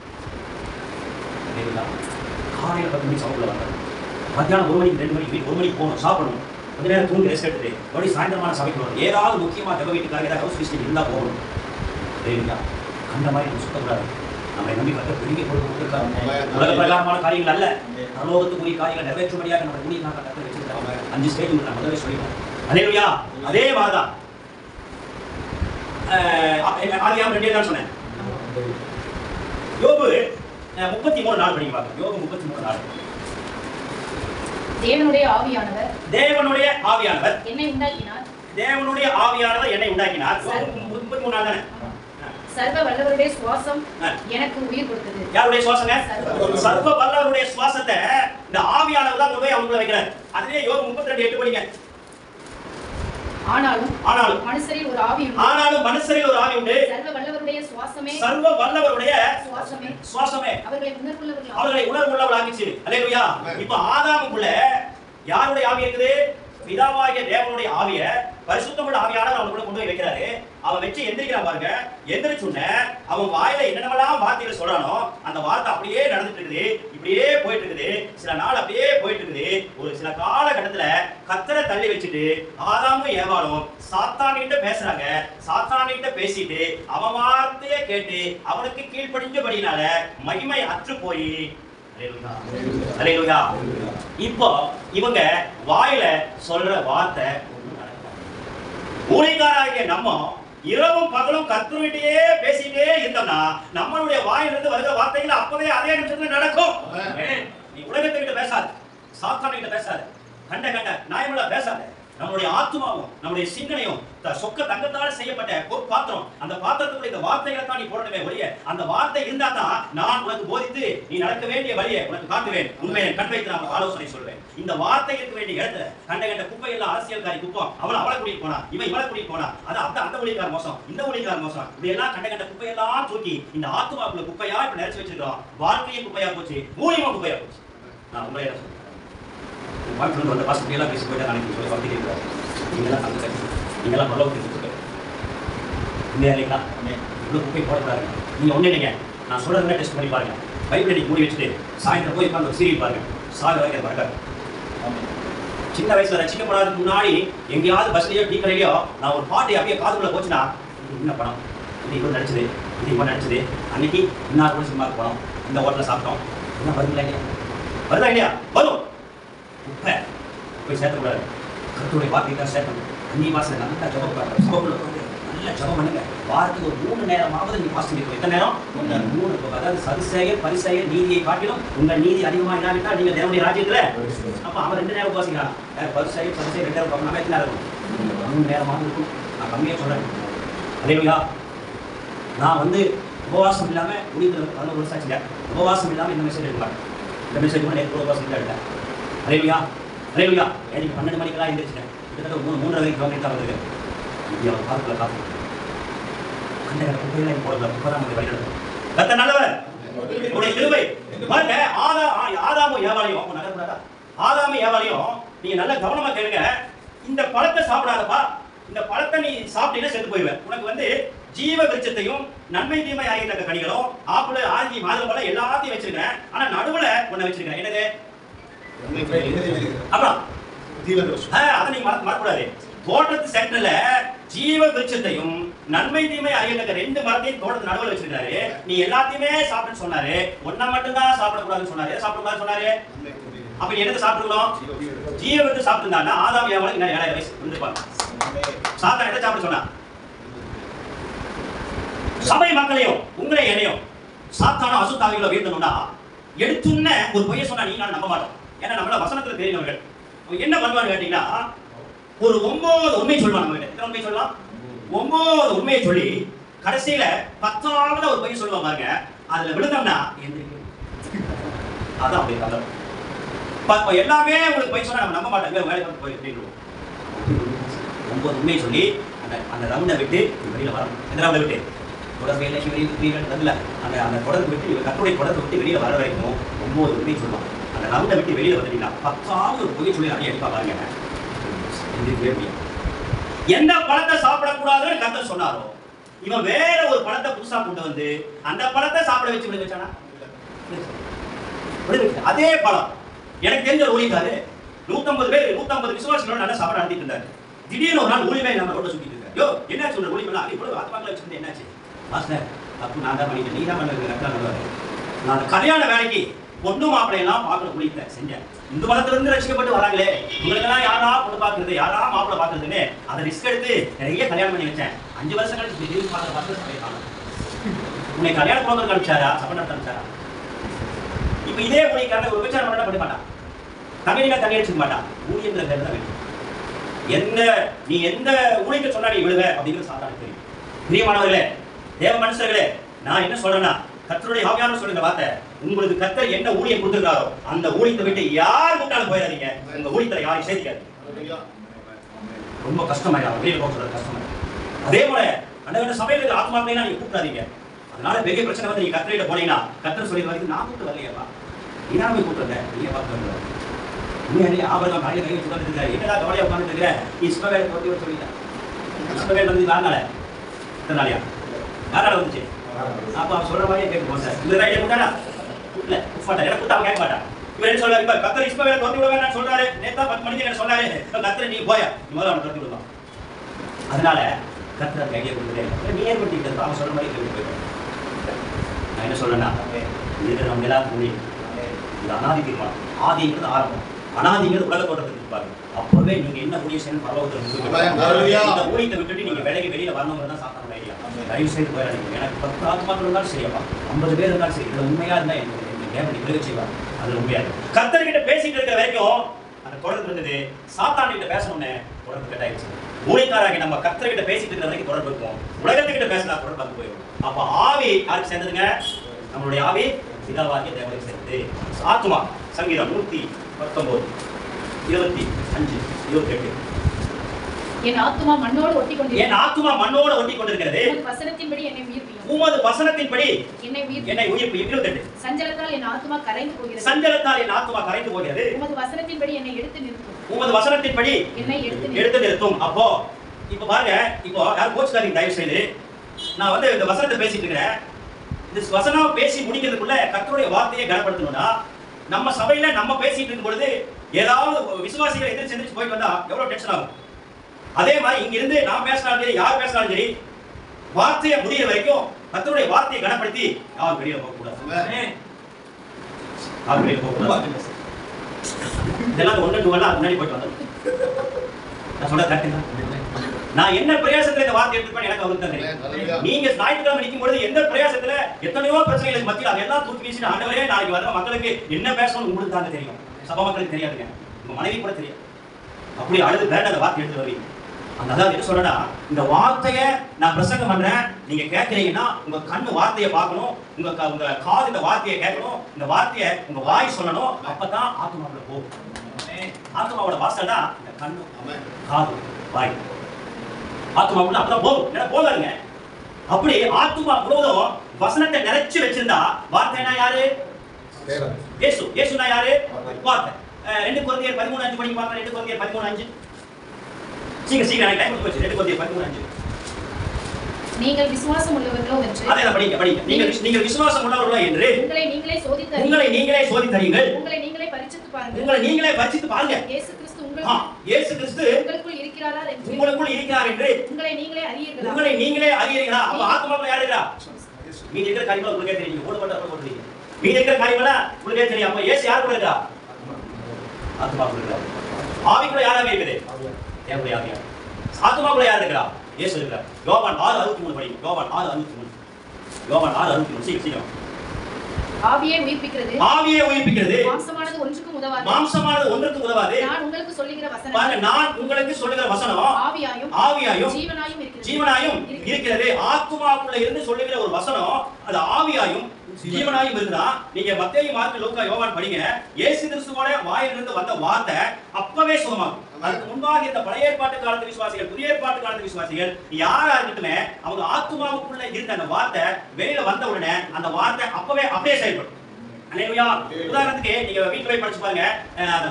காலையில் 10 மணிக்கு சமைக்கல வந்தாங்க. மத்தியானம் 1 மணிக்கு 2 மணிக்கு 1 மணிக்கு போகணும், சாப்பிடணும், கொஞ்ச நேரம் தூங்கி ரெஸ்ட் எடுத்துட்டு மறுபடியும் சாயந்தரமான சமைக்கணும். ஏதாவது முக்கியமாக ஜெப வீட்டுக்காக ஏதாவது ஹவுஸ் விசிட் இருந்தால் போகணும். சரிங்களா? அந்த மாதிரி நம்ம சுத்தக்கூடாது. நம்மை நம்பி கட்ட பெருகி கொடுத்துருக்காங்க. உலக பிரகாரமான காரியங்கள் அல்ல, பரலோகத்துக்குரிய காரியங்கள் நிறைவேற்றும்படியாக நம்ம ஊழியக்காக கட்ட வச்சிருக்காங்க. 5 ஸ்டேஜ் நான் முதல்ல சொல்லிடுவோம். அல்லேலூயா. அதே மாதிரிதான் ஆதியாகமம் 2 தான் சொன்னேன். யோபு 33:4 படிங்க பாருங்க. யோபு 33:4. தேவனுடைய ஆவியானவர் என்னை உண்டாக்கினார். தேவனுடைய ஆவியானவர் என்னை உண்டாக்கினார். 33:4 தானே. சர்வ வல்லவருடைய சுவாசம் எனக்கு உயிர் கொடுத்தது. யாருடைய சுவாசங்க? சர்வ வல்லவருடைய சுவாசத்தை இந்த ஆவியானவர் தான் கொண்டு போய் அவங்க வைக்கிறார். அதுவே யோபு 32:8 படிங்க. ஆனாலும் மனுஷரில் ஒரு ஆவி உண்டு. சர்வ வல்லவருடைய சுவாசமே அவர்களை உணர்வுள்ளவர்களாக்கிச்சு. அல்லேலூயா. இப்போ ஆதாமுக்குள்ள யாருடைய ஆவி இருக்குது? பிதாவாகிய தேவனுடைய ஆவிய பரிசுத்தமுள்ள ஆவியானவர் அவனுக்குள்ள கொண்டு போய் வைக்கிறாரு. அவன் வச்சு எந்திரிக்கிறான் பாருங்க. எந்திரிச்சுன்ன அவன் வாயில என்னென்னலாம் வார்த்தைகள் சொல்றானோ அந்த வார்த்தை அப்படியே நடந்துட்டு இருக்குது. இப்படியே போயிட்டு இருக்குது. சில நாள் அப்படியே போயிட்டு இருக்குது. ஒரு சில காலகட்டத்துல கர்த்தரை தள்ளி வச்சுட்டு ஆதாமும் ஏவாளும் சாத்தான்கிட்ட பேசுறாங்க. சாத்தான்கிட்ட பேசிட்டு அவன் வார்த்தையை கேட்டு அவனுக்கு கீழ்ப்படிஞ்சபடினால மகிமை அற்று போய் அல்லேலூயா. இப்போ இவங்க வாயில சொல்ற வார்த்தை ஊழியக்காரராகிய நம்ம இரவும் பகலும் கர்த்தர்கிட்டயே பேசிட்டே இருந்தோம்னா நம்மளுடைய வாயிலிருந்து வருகிற வார்த்தைகள் அப்பவே அதே நிமிஷத்துல நடக்கும். நீ உலகத்துக்கிட்ட பேசாத, சாத்தான்கிட்ட பேசாத, கண்ட நியாயமுள்ள பேசாத. நம்மளுடைய ஆத்மாவும் நம்முடைய சிந்தனையும் சொக்க தங்கத்தால செய்யப்பட்ட ஒரு பாத்திரம். அந்த பாத்திரத்துக்குள்ள இந்த வார்த்தைகளை தான் நீ போடணுமே ஒழிய அந்த வார்த்தை இருந்தா தான் நான் உனக்கு போதித்து நீ நடக்க வேண்டிய வழியை உனக்கு காட்டுவேன். உண்மையை கண் வைத்து நான் ஆலோசனை சொல்வேன். இந்த வார்த்தை இருக்க வேண்டிய இடத்துல கண்ட குப்பை எல்லாம் அரசியல்காரி குப்பம். அவளை கூட்டிட்டு போனா, இவன் இவளை கூட்டிட்டு போனா, அது அந்த ஊழியக்கார மோசம், இந்த ஊழியக்கார மோசம். இப்படி எல்லாம் கண்ட குப்பையெல்லாம் தூக்கி இந்த ஆத்மாக்குள்ள குப்பையா இப்ப நிறைச்சு வச்சிருக்கோம். வாழ்க்கையும் குப்பையா போச்சு, ஊழியமும் குப்பையா போச்சு. நான் உண்மையை சொல்றேன். வாழ்க்கை வந்து பாஸ்ட் எல்லாம் பேசி போயிட்டா நாளைக்கு சொல்லி பக்தி கேட்கிறாரு. நீங்களாம் தங்க நீங்களாம் பரலோகத்துக்கு இல்லைங்களா? இவ்வளோ குப்பை போடக்கூடாது. நீங்கள் ஒன்றும் இல்லைங்க, நான் சொல்கிறதுனா டெஸ்ட் பண்ணி பாருங்கள். பைபிள் மூடி வச்சுட்டு சாயந்தரம் போய் உட்காந்து ஒரு சீரியல் பாருங்கள். சாக வரைக்கும் பாருங்க. சின்ன வயசில் ரசிக்கப்படாததுக்கு முன்னாடி எங்கேயாவது பஸ்லையோ டீ கடையிலையோ நான் ஒரு பாட்டு அப்படியே காதுக்குள்ளே போச்சுன்னா என்ன படம், இது இவ்வளோ நடிச்சது, இது இவ்வளோ நடிச்சது, அன்னைக்கு இன்னொரு கூட சினிமாவுக்கு போனோம், இந்த ஹோட்டலில் சாப்பிட்டோம், என்ன வருதுங்களா இல்லையா? வருதா இல்லையா? வரும். குப்பை போய் சேர்த்தக்கூடாது. கருத்துடைய வார்த்தை தான் சேர்க்கணும். அன்னி வாசனை நல்லா ஜபம் சபக்குள்ள நல்ல ஜபம் பண்ணுங்க. வாரத்துக்கு ஒரு 3 நேரமாவது நீ வாசிக்க வைக்கணும். எத்தனை நேரம்? 3. அதாவது சதுசேயர் பரிசேயர் நீதியை காட்டிலும் உங்கள் நீதி அதிகமாக இல்லாவிட்டால் நீங்கள் தேவனுடைய ராஜ்யத்தில். அப்போ அவன் 2 நேரம் வாசிக்கிறான். பரிசேயர் 2 நேரம் பார்க்கணும். எத்தனை நேரம் இருக்கும்? 3 நேரமாவது இருக்கும். நான் கம்மியாக சொல்கிறேன். அல்லேலூயா. நான் வந்து உபவாசம் இல்லாமல் முடிக்கிறது 11 வருஷம் ஆச்சுங்க. உபவாசம் இல்லாமல் இந்த மெசேஜ் எடுக்க மாட்டேன். இந்த மெசேஜ் கூட நேற்று உபவாசம் தான் எடுத்தேன். அல்லேலூயா. அல்லேலூயா. எனக்கு 12 மணிக்கெல்லாம் எழுந்திரிச்சிட்டேன். கிட்டத்தட்ட 3.5 கிலோமீட்டர் தான் வருது. இந்தியாவில் பார்க்கல காத்து கண்ட குப்பையெல்லாம் போடல. குப்பைதான் வழி நடக்கும். கர்த்தர் நல்லவர். உடைய கிருபை பாருங்க. ஆதாமும் ஏவாளையும் நகர்ந்தாரா? ஆதாமும் ஏவாளையும் நீங்க நல்ல கவனமா கேளுங்க. இந்த பழத்தை சாப்பிடாதப்பா, இந்த பழத்தை நீ சாப்பிட்டீங்கன்னா செத்து போயிடுவேன். உனக்கு வந்து ஜீவ விருட்சத்தையும் நன்மை தீமை ஆகின்ற கனிகளும் ஆப்பிள் ஆஞ்சி மாதுளம்பழம் எல்லாத்தையும் வச்சிருக்கேன். ஆனா நடுவுல ஒண்ணு வச்சிருக்கேன். என்னது? அப்புறம் அதை நீங்க மறக்கூடாது. தோட்டத்து சென்டர்ல ஜீவ விருட்சத்தையும் நன்மை தீமை ஆகின்ற 2 மரத்தையும் தோட்டத்து நடுவில் வச்சிருக்காரு. நீ எல்லாத்தையுமே சாப்பிட்டு சொன்னாரு. ஒன்ன மட்டும் தான் சாப்பிடக்கூடாதுன்னு சொன்னாரு. சாப்பிடக்கூடாது சொன்னாரு. அப்ப என்னது சாப்பிட்டுக்கணும்? ஜீவ விருட்சம் சாப்பிட்டுருந்தாங்கன்னா ஆதாம் ஏவாளும் 7 வயசு இருந்திருப்பாங்க. சாத்தான் எதை சாப்பிட சொன்னா? சபை மக்களையும் உங்களை என்னையும் சாத்தான அசுத்தாவிகளை வீழ்த்தணும்னா எடுத்துன்ன ஒரு பொய்யை சொன்னா நீ நான் நம்ப மாட்டோம். ஏன்னா நம்மள வசனத்துல தெரிஞ்சவர்கள் என்ன பண்ணுவாங்க கேட்டீங்கன்னா ஒரு 9 உண்மை சொல்லுவாங்க. நம்ம எத்தனை உண்மை சொல்லலாம்? 9 உண்மையை சொல்லி கடைசியில 10வது ஒரு பொய் சொல்லுவாங்க பாருங்க. அதுல விழுந்தோம்னா அதான் அப்படி கதை. எல்லாமே உங்களுக்கு பொய் சொன்னா நம்ம நம்ப மாட்டோம். வேலை போய் 9 உண்மையை சொல்லி அந்த ரவுண்டை விட்டு வெளியில வரணும். எந்த ரவுண்டை விட்டு? தொடர்பு அந்த தொடர்பு விட்டு கட்டுரை தொடர்பு விட்டு வெளியில வர வரைக்கும் 9 உண்மையை சொல்லுவாங்க. அந்த ரவுண்டை விட்டு வெளியில வந்துட்டீங்கன்னா 10வது ஒரு பொய் சொல்லி நிறைய அடிப்பா பாருங்க. எந்த பழத்தை சாப்பிடக்கூடாதுன்னு கர்த்தர் சொன்னாரோ இவன் வேற ஒரு பழத்தை புதுசா கொண்டு வந்து அந்த பழத்தை சாப்பிட வச்சு விட வச்சானா? அதே பழம். எனக்கு தெரிஞ்ச ஒரு ஊழியக்காரு 150 பேர் 150 விசுவாசிகளோட நல்லா சாப்பிட நடத்திட்டு இருந்தாரு. திடீர்னு ஒரு நாள் ஊழியமே நம்ம ரோட்ல சுத்திட்டு இருக்காரு. யோ என்ன சொல்ற ஊழியமெல்லாம் இவ்வளவு ஆத்மாக்களை வச்சுட்டு என்னாச்சு? மாஸ்டர் தப்பு நான் தான் பண்ணிட்டேன். நீ தான் பண்ண. நான் கல்யாண வேலைக்கு பொண்ணு மாப்பிள்ளையெல்லாம் பார்க்கற ஊழியத்தை செஞ்சேன். இந்த மதத்துல இருந்து ரசிக்கப்பட்டு வராங்களே, உங்களுக்கெல்லாம் யாரா பொண்ணு பார்க்கறது, யாரா மாப்பிள்ளை பார்க்கறதுன்னு அதை ரிஸ்க் எடுத்து நிறைய கல்யாணம் பண்ணி வச்சேன். 5 வருஷம் கழிச்சு திடீர்னு பார்த்து 10 சபையை காணும். உன்னை கல்யாணம் போகிறது அனுப்பிச்சாரா, சபை நடத்த அனுப்பிச்சாரா? இப்ப இதே ஊழியக்காரன் ஒரு விபச்சாரம் பண்ண பண்ண மாட்டான், தண்ணீரில தண்ணி அடிச்சுக்க மாட்டான். ஊழியங்கிற பேர் தான் வேணும். நீ எந்த ஊழியத்தை சொன்னா நீ விழுவ அப்படிங்கிறது சாதாரண தெரியும். பிரியமானவர்களே, தேவ மனுஷர்களே, நான் என்ன சொல்றேன்னா, கர்த்தருடைய ஆவியானவர் சொல்லுங்க வார்த்தை, உங்களுக்கு கர்த்தர் என்ன ஊழியம் கொடுத்திருக்காரோ அந்த ஊழியத்தை விட்டு யார் கூட்டாலும் போயிடாதீங்க. உங்க ஊழியத்தை யாரையும் சேர்த்துக்காது. ரொம்ப கஷ்டமாயிடும், வெளியில போக சொல்றது கஷ்டமாயிடும். அதே போல அந்த சபையில இருக்கிற ஆத்மாக்களை நீங்க கூப்பிடாதீங்க. அதனால பெரிய பிரச்சனை வந்து நீங்க கர்த்தரிட்ட போனீங்கன்னா கர்த்தர் சொல்லி வரைக்கும் நான் கூப்பிட்டு வரலையாப்பா, நீ தான் போய் கூப்பிட்டு நீங்க பார்த்து உண்மையாலே ஆபரணம் காலையில கை வச்சு உட்காந்துருக்க, என்னடா கவலையா உட்காந்துட்டு இருக்கிற, நீ இஸ்மவேலை கொண்டு வர சொல்லிட்டேன். இஸ்மவேல் வந்து யாருனால எத்தனாலயா யாரால வந்துச்சு? அப்ப அவன் சொல்ற மாதிரியே கேட்க போறேன். இந்த ரைட்ல கூட்டாடா இல்ல கூப்பிட்டா எனக்கு கூட்டா கேட்க மாட்டான். இவர் என்ன சொல்றாரு, இப்ப கர்த்தர் இஸ்மவேலை கொண்டு விட வேண்டாம்னு சொல்றாரு. நேத்தா 10 மணிக்கு என்ன சொன்னாரு, கர்த்தர் நீ போயா, நீ முதல்ல அவனை கொண்டு விடுவான். அதனால கர்த்தர் ஐடியா கொடுக்குறேன், நீ ஏற்படுத்திக்கிறது அவன் சொல்ற மாதிரி கேட்டு போயிடும். நான் என்ன சொல்றேன்னா, இது நம்ம எல்லாருக்கும் முடியும். இது அனாதி தீர்மானம். ஆதிங்கிறது ஆரம்பம், அனாதிங்கிறது உலக தோட்டத்துக்கு இருப்பாரு. அப்பவே நீங்க என்ன ஊழியம் செய்யணும் பரலோகத்தில் இந்த ஊழியத்தை விட்டுட்டு நீங்க வெளியில வரணுங்கிறது தான் சாத்தான ஐடியா. தயவு செய்து போயிடாதீங்க. எனக்கு 10 ஆத்மாக்கள் இருந்தாலும் சரியாப்பா, 50 பேர் இருந்தாலும் சரி, இதுல உண்மையா இருந்தா எனக்கு தேவனை விலக செய்வார். அது உண்மையா இருக்கு. கர்த்தர்கிட்ட பேசிட்டு இருக்கிற வரைக்கும் அந்த தொடர்பு இருந்தது. சாத்தான் கிட்ட பேசணும்னு தொடர்பு கட்டாயிடுச்சு. ஊழியக்காராக நம்ம கர்த்தர்கிட்ட பேசிட்டு இருக்கிற வரைக்கும் தொடர்பு இருக்கும். உலகத்துக்கிட்ட பேசினா தொடர்பு வந்து போயிடும். அப்ப ஆவி யாருக்கு சேர்ந்ததுங்க? நம்மளுடைய ஆவி பிதாவாகிய தேவனுக்கு சேர்ந்தது. ஆத்மா சங்கீதம் 119 25 28. என் ஆத்துமா மண்ணோடு ஒட்டி கொண்டிருக்கிறது. உமது வசனத்தின்படி என்னை உயிர்ப்பியும். உமது வசனத்தின்படி என்னை உயிர்ப்பியும். 28. சஞ்சலத்தால் என் ஆத்துமா கரைந்து போகிறது. உமது வசனத்தின்படி என்னை எடுத்து நிறுத்தும். அப்போ இப்ப பாருங்க, இப்போ யார் கோச்சுக்காரீங்க தயவு செய்து, நான் வந்து இந்த வசனத்தை பேசிட்டு இருக்கிறேன். இந்த வசனம் பேசி முடிக்கிறதுக்குள்ள கர்த்தருடைய வார்த்தையை கனப்படுத்தணும்னா, நம்ம சபையில நம்ம பேசிட்டு இருக்கும் பொழுது ஏதாவது விசுவாசிகள் எதிர்த்து போயிட்டு வந்தா எவ்வளவு டென்ஷன் ஆகும். அதே மாதிரி இங்க இருந்து நான் பேசினாலும் சரி, யார் பேசினாலும் சரி, வார்த்தையை முடிகிற வரைக்கும் கர்த்தருடைய வார்த்தையை கனப்படுத்தி யாரும் வெளியில போக கூடாது. இதெல்லாம் ஒன்று முன்னாடி போயிட்டு வந்தோம். நான் சொல்ல கரெக்ட் தான். நான் என்ன பிரயாசத்துல இந்த வார்த்தை எடுத்துப்பேன் எனக்கு அவருக்கு தெரியும். நீங்க ஞாயிற்றுக்கிழமை நிற்கும் பொழுது எந்த பிரயாசத்துல எத்தனையோ பிரச்சனைகளுக்கு மத்தியில் அதெல்லாம் தூக்கி வீசிட்டு ஆண்டவரே நாளைக்கு வர மக்களுக்கு என்ன பேசணும்னு உங்களுக்கு தாங்க தெரியும். சபை மக்களுக்கு தெரியாதுங்க, உங்க மனைவி கூட தெரியும். அப்படி அழுது வேண்டாம் அந்த வார்த்தை எடுத்து வருவீங்க. அந்த அதாவது என்ன சொல்றேன்னா, இந்த வார்த்தையை நான் பிரசங்கம் பண்றேன், நீங்க கேட்கறீங்கன்னா உங்க கண்ணு வார்த்தையை பார்க்கணும், உங்க காது இந்த வார்த்தையை கேட்கணும், இந்த வார்த்தையை உங்க வாய் சொல்லணும். அப்பதான் ஆத்மாவுல போகும். ஆத்மாவோட வாசல் தான் இந்த கண்ணு, காது, வாய். ஆத்மாவுல அப்பதான் போகும், ஏன்னா போகாதுங்க. அப்படி ஆத்மா முழுவதும் வசனத்தை நிறைச்சு வச்சிருந்தா வார்த்தைனா யாரு? இயேசு. இயேசுனா யாரு? வார்த்தை. 2 கொரிந்தியர் 13:5 படிங்க பாருங்க. 2 கொரிந்தியர் 13:5. சீக்கிரம் எனக்கு டைம் போச்சு. 2 கொரிந்தியர் 13:5. நீங்கள் விசுவாசம் உள்ளவர்களோ என்று. அதே படிங்க. நீங்கள் விசுவாசம் உள்ளவர்களோ என்று உங்களை நீங்களே சோதித்தறியுங்கள். உங்களை நீங்களே பரீட்சித்து பாருங்க. இயேசு கிறிஸ்து உங்களுக்குள் இருக்கிறார் என்று உங்களை நீங்களே அறியீர்களா? அப்ப ஆத்மாவுல யார் இருக்கா? மீதி இருக்கிற காரியங்கள உங்களுக்கே தெரியும். ஓடுபட்ட அப்ப சொல்றீங்க. மீதி இருக்கிற காரியங்கள உங்களுக்கே தெரியும். அப்ப இயேசு யார் கூட இருக்கா? ஆத்மாவுல இருக்கா. ஆவிக்குள்ள யாராக இருக்குது? தேவனுடைய ஆவியா. ஆத்மாவுல யார் இருக்கா? இயேசு இருக்கிறார். யோவான் 6:63 படிங்க. யோவான் 6:63. சீக்கிரம். ஆவியே உயிர்ப்பிக்கிறது. மாம்சமானது ஒன்றுக்கும் உதவாது. நான் உங்களுக்கு சொல்லுகிற வசனம் பாருங்க, நான் உங்களுக்கு சொல்லுகிற வசனம் ஆவியாயும் ஜீவனாயும் இருக்கிறது. ஆத்துமாக்குள்ள இருந்து சொல்லுகிற ஒரு வசனம் அது ஆவியாயும் ஜீவனாயும் இருக்குதா? நீங்க மத்தேயு, மார்க்கு, லூக்கா, யோவான் படிங்க. இயேசு கிறிஸ்துவோட வாயிலிருந்து வந்த வார்த்தை அப்பவே சுகமாகும். அதுக்கு முன்பாக இந்த பழைய ஏற்பாட்டு காலத்து விசுவாசிகள், புதிய ஏற்பாட்டு காலத்து விசுவாசிகள் யாரா இருக்கட்டுமே, அவங்க ஆத்துமாவுக்குள்ள இருந்த அந்த வார்த்தை வெளியில வந்த உடனே அந்த வார்த்தை அப்படியே செயல்படும். அல்லேலூயா. உதாரணத்துக்கு நீங்க வீட்டுல போய் படிச்சு பாருங்க.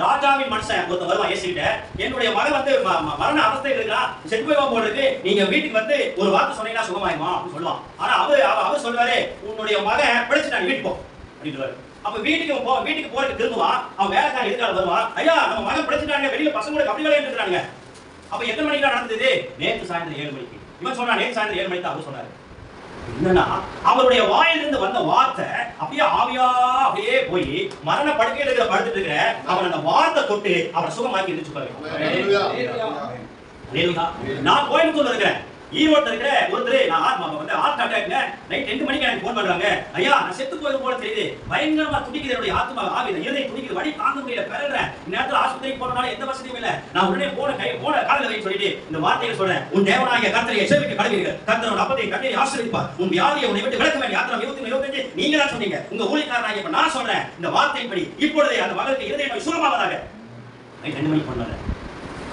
ராஜாவின் மனுஷன் ஒருத்தர் வருவான் இயேசு கிட்ட. என்னுடைய மகன் வந்து மரண அவஸ்தையில் இருக்கிறான், செத்து போய் போடுறது, நீங்க வீட்டுக்கு வந்து ஒரு வார்த்தை சொன்னீங்கன்னா சுகமாயுமா அப்படின்னு சொல்லுவான். ஆனா அவர் சொல்லுவாரு, உன்னுடைய மகன் பிடிச்சிட்டான், வீட்டுக்கு போ அப்படின்றாரு. அப்ப வீட்டுக்கு போறதுக்கு திரும்புவான். அவன் வேலைக்காரன் எதுக்காக வருவான், ஐயா நம்ம மகன் பிடிச்சிட்டாங்க, வெளியில பசங்க அப்படி வேலையிட்டு இருக்கிறாங்க. அப்ப எத்தனை மணிக்கு நடந்தது? நேற்று சாயந்தரம் 7 மணிக்கு. இவன் சொன்னா நேற்று சாயந்தரம் 7 மணிக்கு அவர் சொன்னாரு. என்னன்னா அவருடைய வாயிலிருந்து வந்த வார்த்தை அப்படியே ஆவியா அப்படியே போய் மரண படுக்கையில் இருக்கிற படுத்துட்டு இருக்கிற அவன் அந்த வார்த்தை தொட்டு அவரை சுகமாக்கி இருந்துச்சு பாருங்க. நான் கோயம்புத்தூர்ல இருக்கிறேன். ஈரோட்ல இருக்கிற ஒருத்தர் நான் ஹார்ட் அட்டாக்ல நைட் 2 மணிக்கு எனக்கு ஃபோன் பண்றாங்க. ஐயா நான் செத்து போய் போல தெரியுது, பயங்கரமா துடிக்குது, என்னுடைய ஆத்மா ஆவி இருதயம் துடிக்குது, வலி தாங்க முடியல, பெறறேன், இந்த நேரத்துல ஆஸ்பத்திரிக்கு போறனால எந்த வசதியும் இல்ல, நான் உடனே போன காலையில வை சொல்லிட்டு இந்த வார்த்தையை சொல்றேன். உன் தேவனாகிய கர்த்தரை சேவிக்க கடமைகள், கர்த்தரோட அப்பத்தை கர்த்தரை ஆசீர்வதிப்பார், உன் வியாதியை உன்னை விட்டு விலக்க வேண்டிய யாத்திரை 25 நீங்க தான் சொன்னீங்க, உங்க ஊழியக்காரனாகிய இப்ப நான் சொல்றேன் இந்த வார்த்தையின்படி இப்பொழுதே அந்த மகளுக்கு இருதய நோய் சுகமாவதாக. 2 மணிக்கு பண்ணாங்க.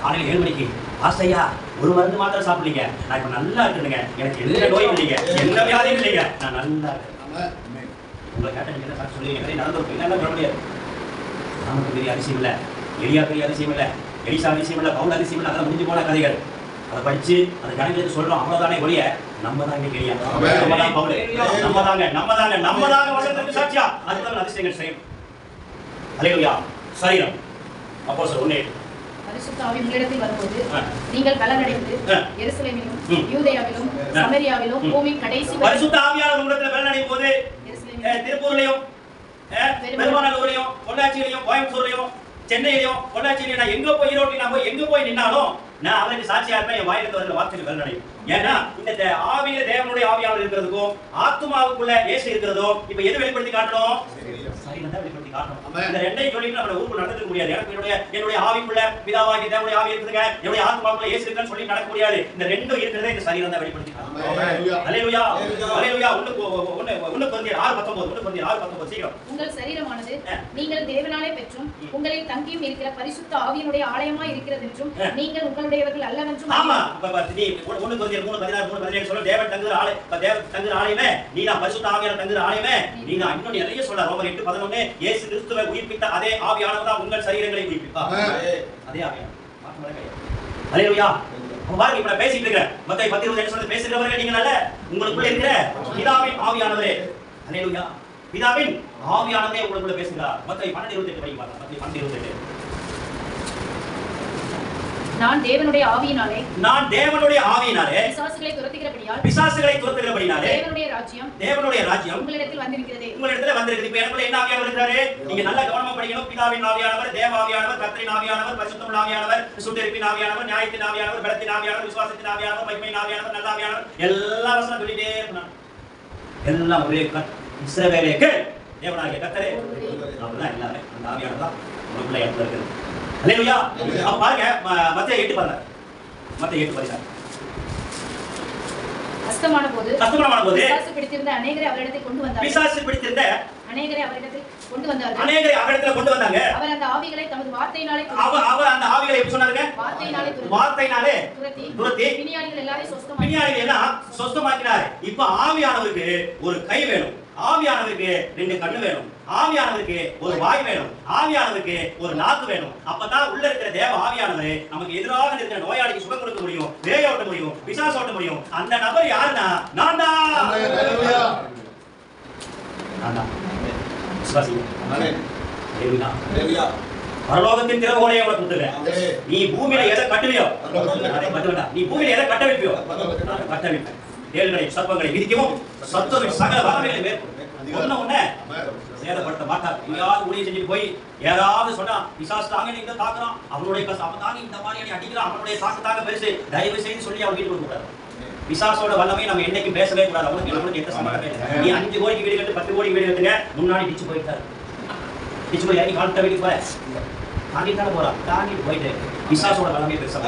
காலையில் 7 மணிக்கு ஆசையா ஒரு மருந்து மாத்திரம் சாப்பிடுங்க, நான் இப்ப நல்லா இருக்குங்க, எனக்கு எந்த நோயும் இல்லைங்க, எந்த வியாதியும் இல்லைங்க, நான் நல்லா இருக்கேன். உங்களை கேட்ட நீங்க என்ன சொல்லுவீங்க? நடந்து என்ன சொல்ல முடியாது. நமக்கு பெரிய அதிசயம் இல்லை, எளியா பெரிய அதிசயம் இல்லை, எலிசா அதிசயம் இல்லை, பவுல் அதிசயம் இல்லை, அதெல்லாம் முடிஞ்சு போன கதைகள். அதை படிச்சு அந்த கணக்கு சொல்றோம், அவ்வளவுதானே ஒழிய நம்ம தாங்க எளியா, நம்ம தான் பவுல், நம்ம தாங்க வசனத்துக்கு சாட்சியா அதுதான் அதிசயங்கள் செய்யும். அல்லேலூயா. சரீரம் அப்போஸ்தலர் 1:8 பரிசுத்த ஆவி உங்களிடத்தில் வரும்போது நீங்கள் பலனடைந்து எருசலேமிலும் யூதேயாவிலும் சமரியாவிலும் பூமியின் கடைசி பரிசுத்த ஆவியானவர் உங்களிடத்தில் பலனடையும் போது திருப்பூர்லயும் பெருமாநல்லூர்லயும் பொள்ளாச்சியிலையும் கோயம்புத்தூர்லயும் சென்னையிலையும் பொள்ளாச்சியிலையும் நான் எங்க போய் ஈரோட்டில் நான் போய் எங்க போய் நின்னாலும் நான் அவனுக்கு சாட்சியா இருப்பேன். என் வாயிலிருந்து வருகிற வார்த்தைகள் பலனடையும். ஏன்னா இந்த ஆவியில தேவனுடைய ஆவியானவர் இருக்கிறதுக்கும் ஆத்மாவுக்குள்ள இயேசு இருக்கிறதும் இப்ப எது வெளிப்படுத்தி காட்டணும்? சரீரம் தான் வெளிப்படுத்தி காட்டணும். இந்த ரெண்டையும் சொல்லிட்டு நம்ம ஊருக்கு நடந்துக்க முடியாது. எனக்கு என்னுடைய ஆவிக்குள்ள பிதாவாகிய தேவனுடைய ஆவி இருக்குதுங்க, என்னுடைய ஆத்மாவுக்குள்ள இயேசு இருக்குன்னு சொல்லி நடக்க முடியாது. இந்த ரெண்டும் இருக்கிறதே இந்த சரீரம் தான் வெளிப்படுத்தி காட்டணும். அல்லேலூயா. அல்லேலூயா. 1 கொரிந்தியர் 6:19 சீக்கிரம். உங்கள் சரீரமானது நீங்கள் தேவனாலே பெற்றும் உங்களில் தங்கியும் இருக்கிற பரிசுத்த ஆவியினுடைய ஆலயமாய் இருக்கிறது என்றும் நீங்கள் உங்களுடையவர்கள் அல்லவென்றும். ஆமா. 1 கொரிந்தியர் 3:16 சொல்ல தேவன் தங்குற ஆலயமே, நீ தான் பரிசுத்த ஆவியானவர் தங்குற ஆலயமே, நீ தான் இன்னும் நிறைய சொல்ல. ரோமர் 8:11 இயேசு கிறிஸ்துவை உயிர்ப்பித்த அதே ஆவியானவர் தான் உங்கள் சரீரங்களை உயிர்ப்பிப்பார். அதே ஆவியானவர். அல்லேலூயா. பாருங்க இப்ப நான் பேசிட்டு இருக்கேன். மத்தேயு 10:20 என்ன சொல்றது? பேசுகிறவர்கள் நீங்க அல்ல, உங்களுக்குள்ள இருக்கிற பிதாவின் ஆவியானவரே. அல்லேலூயா. பிதாவின் ஆவியானவரே உங்களுக்குள்ள பேசுகிறார். மத்தேயு 12:28 படிங்க பாருங்க. மத்தேயு 12:28 நான் தேவனுடைய ஆவியினாலே பிசாசுகளை துரத்துகிறபடியால் தேவனுடைய ராஜ்யம் உங்களிடத்தில் வந்திருக்கிறது. இப்ப எனக்குள்ள என்ன ஆவியானவர் இருக்கிறாரு? நீங்க நல்லா கவனமா படிக்கணும். பிதாவின் ஆவியானவர், தேவ ஆவியானவர், கர்த்தரின் ஆவியானவர், பரிசுத்தமுள்ள ஆவியானவர், சுட்டெரிப்பின் ஆவியானவர், நியாயத்தின் ஆவியானவர், பலத்தின் ஆவியானவர், விசுவாசத்தின் ஆவியானவர், மகிமையின் ஆவியானவர், நல்ல ஆவியானவர், எல்லா வசனம் சொல்லிட்டே இருக்கணும். எல்லாம் ஒரே இஸ்ரவேலுக்கு தேவனாகிய கர்த்தரே. அப்படிதான் எல்லாமே அந்த ஆவியானவர் தான் உங்களுக்குள்ள இடத்துல இருக்குது. அல்லேலூயா. அப்ப பாருங்க மத்தேயு 8 பாருங்க. மத்தேயு 8 படிங்க. கஷ்டமான போது பிசாசு பிடித்திருந்த அநேகரை அவரிடத்தில் கொண்டு வந்தாங்க. அவர் அந்த ஆவிகளை தமது வார்த்தையினாலே எப்படி சொன்னாருங்க? வார்த்தையினாலே துரத்தி பிணியாளிகள் எல்லாரையும் சொஸ்தமாக்கினார். இப்ப ஆவியானவருக்கு ஒரு கை வேணும், ஆவியானவருக்கு 2 கண்ணு வேணும், ஆவியானவருக்கு ஒரு வாய் வேணும், ஆவியானவருக்கு ஒரு நாக்கு வேணும். அப்பதான் உள்ள இருக்கிற தேவ ஆவியானவர் நமக்கு எதிராக இருக்கிற நோயாளிக்கு சுகம் கொடுக்க முடியும், பேய் ஓட்ட முடியும், பிசாசு ஓட்ட முடியும். அந்த நபர் யாருன்னா நான் தான். பரலோகத்தின் திறவுகோலை உனக்கு கொடுத்துருக்கேன். நீ பூமியில எதை கட்டுவியோ அதை கட்டுவேண்டா, நீ பூமியில எதை கட்ட வைப்பியோ அதை கட்ட வைப்பேன். ஏழ்களை சர்ப்பங்களை விதிக்கவும் சத்துருவின் சகல வல்லமைகளை மேற்கொள்ளும். சேதப்படுத்த மாட்டார். எங்கேயாவது ஊழியம் செஞ்சுட்டு போய் யாராவது சொன்னா பிசாசு தாங்க நீங்க தாக்குறான், அவனுடைய அவன் தாங்க இந்த மாதிரி அடிக்கிறான், அவனுடைய தாக்கு தாங்க பெருசு, தயவு செய்து சொல்லி அவன் வீட்டுக்கு கூடாது. பிசாசோட வல்லமை நம்ம என்னைக்கும் பேசவே கூடாது. அவனுக்கு எந்த சம்பந்தமே இல்லை. நீ 5 கோடிக்கு வீடு கட்டு 10 கோடிக்கு வீடு கட்டுங்க, முன்னாடி டிச்சு போயிட்டாரு, டிச்சு போய் இறங்கி காலத்தை வீட்டுக்கு போற தாண்டித்தானே போறான், தாண்டிட்டு போயிட்டு பிசாசோட வல்லமை பெருசா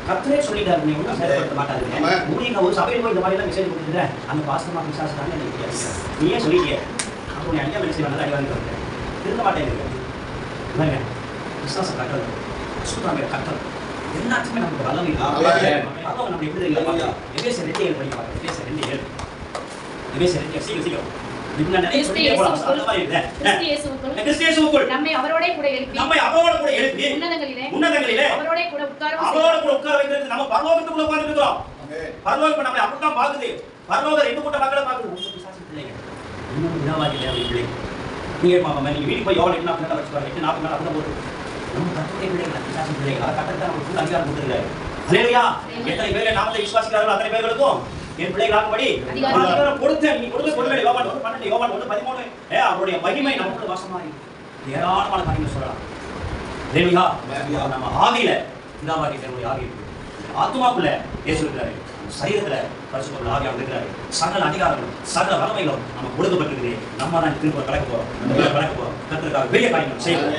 கர்த்தரே சொல்லிட்டாரு. நீ ஒன்றும் செயல்படுத்த மாட்டாருங்க. உங்களுக்கு ஒரு சபையில் போய் இந்த மாதிரி எல்லாம் மெசேஜ் கொடுத்துருக்கேன், அந்த பாஸ்டமா பிசாசு தாங்க நீயே சொல்லிட்டியே, அப்போ நீ அடிக்க மெசேஜ் நல்லா அடிவாங்க திருந்த மாட்டேங்குது. இல்லைங்க, பிசாசை கட்டுறது சுத்தமாக கட்டுறது எல்லாத்துக்குமே நமக்கு வல்லமை. நம்ம எப்படி தெரியல? எபேசியர் 2:7 படிக்கலாம். எபேசியர் 2:7 சீக்கிரம் நம்மை அவரோட கூட எழுப்பி உன்னதங்களிலே அவரோட கூட உட்கார வைக்கிறது. நம்ம பரலோகத்துக்குள்ள உட்கார்ந்து இருக்கிறோம். பரலோகம் நம்மளை அப்படிதான் பாக்குது. பரலோகம் 2 கூட்ட மக்களை பாக்குது. இன்னும் வினாவாகி பிள்ளை நீங்க பாப்பா நீங்க வீட்டுக்கு போய் எவ்வளவு என்ன வச்சுப்பாரு 8-4 நாள் அப்படிதான் போகுது. நம்ம கர்த்தருடைய பிள்ளைகள் பிசாசு பிள்ளைகள் அதை கர்த்தர் நமக்கு ஃபுல் அதிகாரம் கொடுத்துருக்காரு. அல்லேலூயா. எத்தனை பேர் நாமத்தை விசுவாசிக்கிறார்களோ அத்தனை பேர்களுக்கும் என் பிள்ளைகளாகும்படி அதிகாரம் கொடுத்தேன். நீ கொடுத்த கொடுங்க. யோவான் 1:12 யோவான் 1:13 அவருடைய மகிமை நமக்குள்ள வாசமா இருக்கு. ஏராளமான காரியங்கள் சொல்லலாம். அல்லேலூயா. நம்ம ஆவியில பிதாவாகிய தேவனுடைய ஆவி இருக்கு, ஆத்துமாக்குள்ள இயேசு இருக்கிறாரு. சரீரத்துல பரிசுத்த ஆவியானவர் இருக்கிறாரு. சகல அதிகாரங்களும் சகல வல்லமைகளும் நமக்கு கொடுக்கப்பட்டிருக்குது. நம்ம தான் திரும்ப கடக்க போறோம். கர்த்தருக்காக பெரிய காரியங்கள் செய்வோம்.